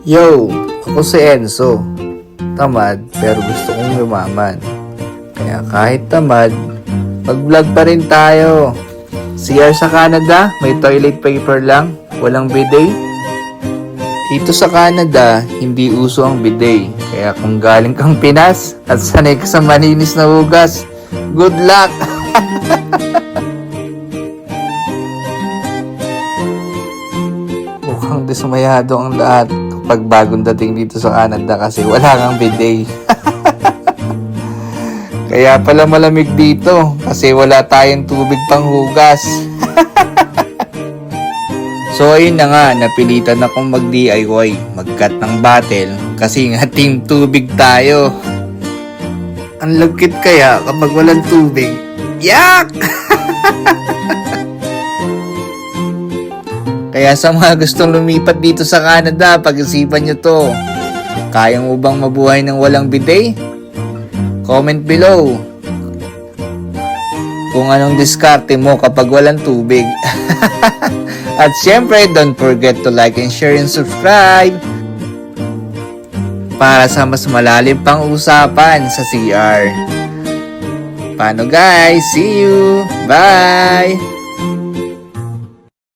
Yo! Ako si Enzo. Tamad pero gusto kong yumaman. Kaya kahit tamad, mag-vlog pa rin tayo. CR sa Canada, may toilet paper lang, walang bidet. Dito sa Canada, hindi uso ang bidet. Kaya kung galing kang Pinas at sanay ka sa maninis na hugas, good luck! Mukhang dismayado ang lahat kapag bagong dating dito sa Canada kasi wala kang bidet. Kaya pala malamig dito kasi wala tayong tubig pang hugas. So ayun na nga, napilitan akong mag-DIY, mag-cut ng bottle kasi nga team tubig tayo. Ang lagkit kaya kapag walang tubig. Yak! Kaya sa mga gustong lumipat dito sa Canada, pag-isipan nyo to. Kaya mo bang mabuhay ng walang bidet? Comment below kung anong diskarte mo kapag walang tubig. At syempre, don't forget to like and share and subscribe para sa mas malalim pang usapan sa CR. Paano guys? See you! Bye!